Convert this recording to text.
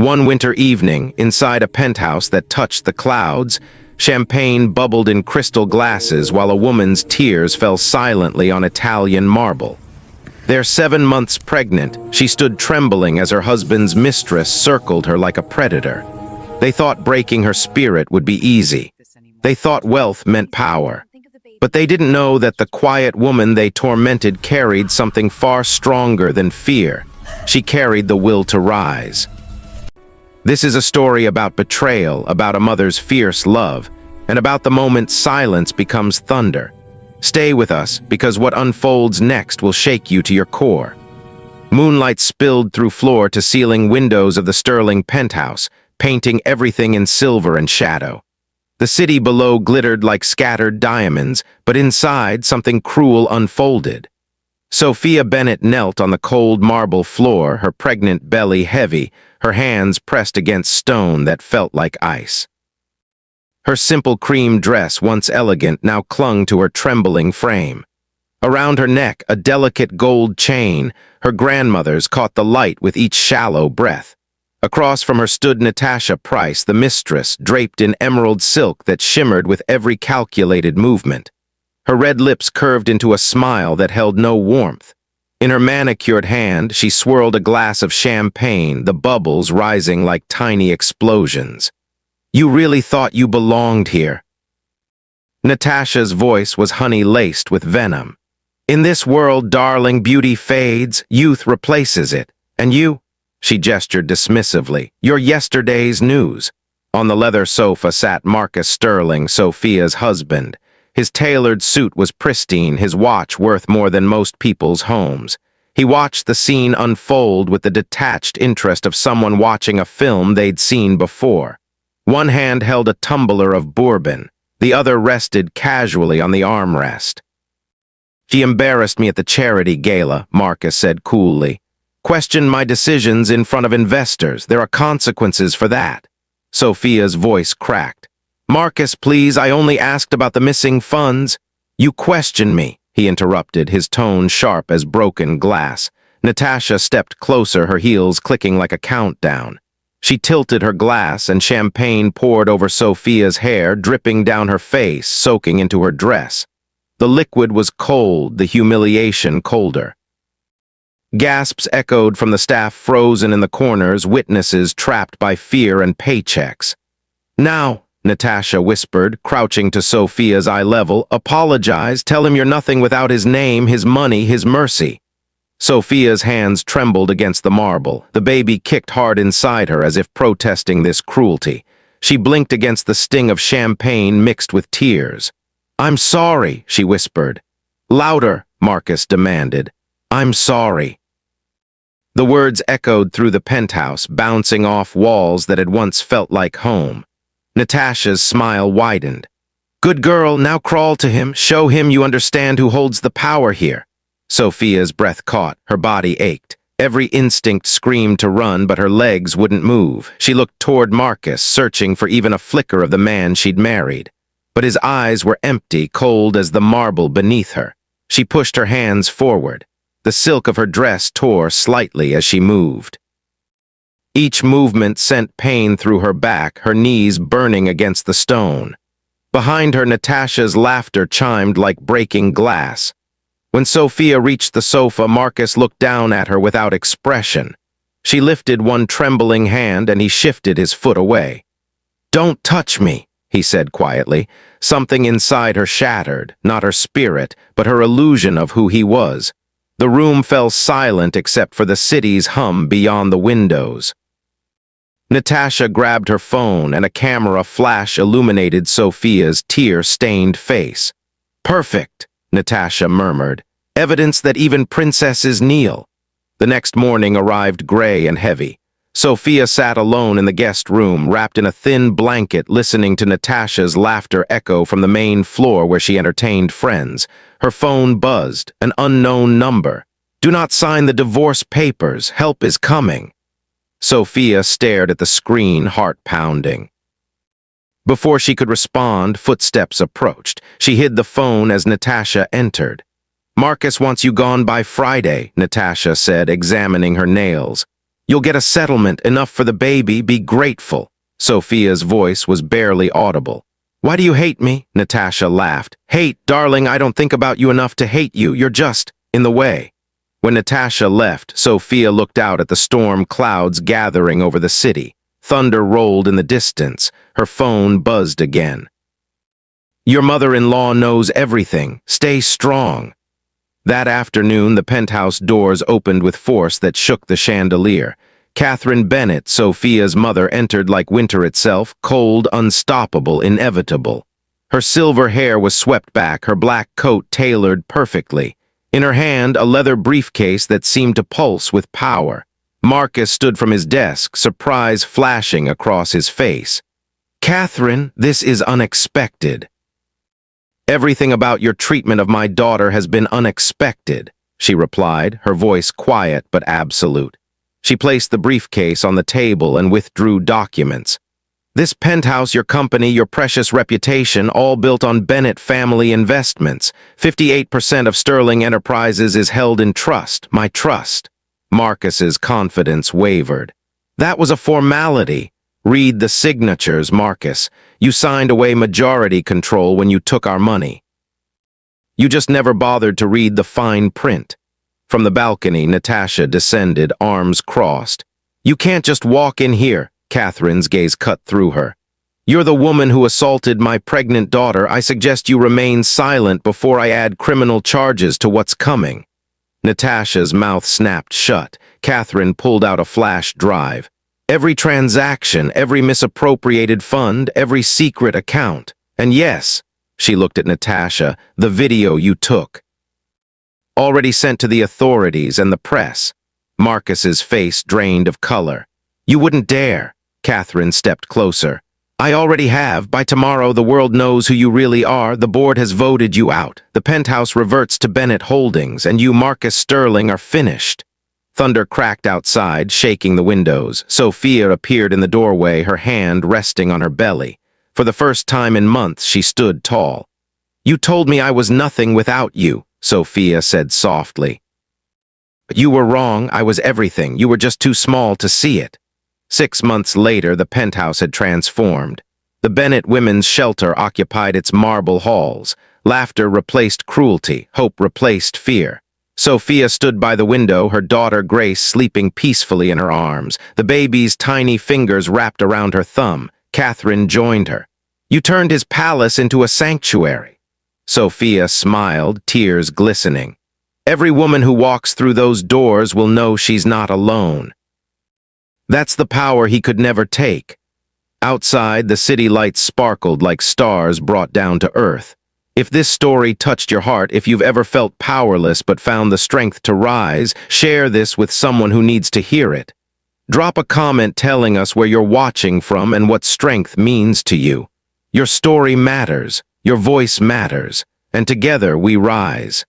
One winter evening, inside a penthouse that touched the clouds, champagne bubbled in crystal glasses while a woman's tears fell silently on Italian marble. There, 7 months pregnant, she stood trembling as her husband's mistress circled her like a predator. They thought breaking her spirit would be easy. They thought wealth meant power. But they didn't know that the quiet woman they tormented carried something far stronger than fear. She carried the will to rise. This is a story about betrayal, about a mother's fierce love, and about the moment silence becomes thunder. Stay with us, because what unfolds next will shake you to your core. Moonlight spilled through floor-to-ceiling windows of the sterling penthouse, painting everything in silver and shadow. The city below glittered like scattered diamonds, but inside something cruel unfolded. Sophia Bennet knelt on the cold marble floor, her pregnant belly heavy, her hands pressed against stone that felt like ice. Her simple cream dress, once elegant, now clung to her trembling frame. Around her neck, a delicate gold chain, her grandmother's, caught the light with each shallow breath. Across from her stood Natasha Price, the mistress, draped in emerald silk that shimmered with every calculated movement. Her red lips curved into a smile that held no warmth. In her manicured hand, she swirled a glass of champagne, the bubbles rising like tiny explosions. "You really thought you belonged here." Natasha's voice was honey-laced with venom. "In this world, darling, beauty fades, youth replaces it. And you?" She gestured dismissively. "You're yesterday's news." On the leather sofa sat Marcus Sterling, Sophia's husband. His tailored suit was pristine, his watch worth more than most people's homes. He watched the scene unfold with the detached interest of someone watching a film they'd seen before. One hand held a tumbler of bourbon, the other rested casually on the armrest. "She embarrassed me at the charity gala," Marcus said coolly. "Questioned my decisions in front of investors. There are consequences for that." Sophia's voice cracked. "Marcus, please, I only asked about the missing funds." "You question me," he interrupted, his tone sharp as broken glass. Natasha stepped closer, her heels clicking like a countdown. She tilted her glass, and champagne poured over Sophia's hair, dripping down her face, soaking into her dress. The liquid was cold, the humiliation colder. Gasps echoed from the staff frozen in the corners, witnesses trapped by fear and paychecks. "Now," Natasha whispered, crouching to Sophia's eye level, "apologize, tell him you're nothing without his name, his money, his mercy." Sophia's hands trembled against the marble. The baby kicked hard inside her as if protesting this cruelty. She blinked against the sting of champagne mixed with tears. "I'm sorry," she whispered. "Louder," Marcus demanded. "I'm sorry." The words echoed through the penthouse, bouncing off walls that had once felt like home. Natasha's smile widened. "Good girl, now crawl to him, show him you understand who holds the power here." Sophia's breath caught, her body ached. Every instinct screamed to run, but her legs wouldn't move. She looked toward Marcus, searching for even a flicker of the man she'd married. But his eyes were empty, cold as the marble beneath her. She pushed her hands forward. The silk of her dress tore slightly as she moved. Each movement sent pain through her back, her knees burning against the stone. Behind her, Natasha's laughter chimed like breaking glass. When Sophia reached the sofa, Marcus looked down at her without expression. She lifted one trembling hand and he shifted his foot away. "Don't touch me," he said quietly. Something inside her shattered, not her spirit, but her illusion of who he was. The room fell silent except for the city's hum beyond the windows. Natasha grabbed her phone and a camera flash illuminated Sophia's tear-stained face. "Perfect," Natasha murmured. "Evidence that even princesses kneel." The next morning arrived gray and heavy. Sophia sat alone in the guest room, wrapped in a thin blanket, listening to Natasha's laughter echo from the main floor where she entertained friends. Her phone buzzed, an unknown number. "Do not sign the divorce papers. Help is coming." Sophia stared at the screen, heart pounding. Before she could respond, footsteps approached. She hid the phone as Natasha entered. "Marcus wants you gone by Friday," Natasha said, examining her nails. You'll get a settlement, enough for the baby, be grateful. Sophia's voice was barely audible. Why do you hate me? Natasha laughed. Hate, darling, I don't think about you enough to hate you. You're just in the way. When Natasha left, Sophia looked out at the storm clouds gathering over the city. Thunder rolled in the distance. Her phone buzzed again. Your mother-in-law knows everything. Stay strong. That afternoon, the penthouse doors opened with force that shook the chandelier. Catherine Bennett, Sophia's mother, entered like winter itself, cold, unstoppable, inevitable. Her silver hair was swept back, her black coat tailored perfectly. In her hand, a leather briefcase that seemed to pulse with power. Marcus stood from his desk, surprise flashing across his face. Catherine, this is unexpected. Everything about your treatment of my daughter has been unexpected, she replied, her voice quiet but absolute. She placed the briefcase on the table and withdrew documents. This penthouse, your company, your precious reputation, all built on Bennett family investments. 58% of Sterling Enterprises is held in trust, my trust. Marcus's confidence wavered. That was a formality. Read the signatures, Marcus. You signed away majority control when you took our money. You just never bothered to read the fine print. From the balcony, Natasha descended, arms crossed. You can't just walk in here. Catherine's gaze cut through her. You're the woman who assaulted my pregnant daughter. I suggest you remain silent before I add criminal charges to what's coming. Natasha's mouth snapped shut. Catherine pulled out a flash drive. Every transaction, every misappropriated fund, every secret account. And yes, she looked at Natasha, the video you took. Already sent to the authorities and the press. Marcus's face drained of color. You wouldn't dare. Catherine stepped closer. I already have. By tomorrow, the world knows who you really are. The board has voted you out. The penthouse reverts to Bennett Holdings, and you, Marcus Sterling, are finished. Thunder cracked outside, shaking the windows. Sophia appeared in the doorway, her hand resting on her belly. For the first time in months, she stood tall. You told me I was nothing without you, Sophia said softly. But you were wrong. I was everything. You were just too small to see it. 6 months later, the penthouse had transformed. The Bennett Women's Shelter occupied its marble halls. Laughter replaced cruelty. Hope replaced fear. Sophia stood by the window, her daughter Grace sleeping peacefully in her arms. The baby's tiny fingers wrapped around her thumb. Catherine joined her. You turned his palace into a sanctuary. Sophia smiled, tears glistening. Every woman who walks through those doors will know she's not alone. That's the power he could never take. Outside, the city lights sparkled like stars brought down to earth. If this story touched your heart, if you've ever felt powerless but found the strength to rise, share this with someone who needs to hear it. Drop a comment telling us where you're watching from and what strength means to you. Your story matters, your voice matters, and together we rise.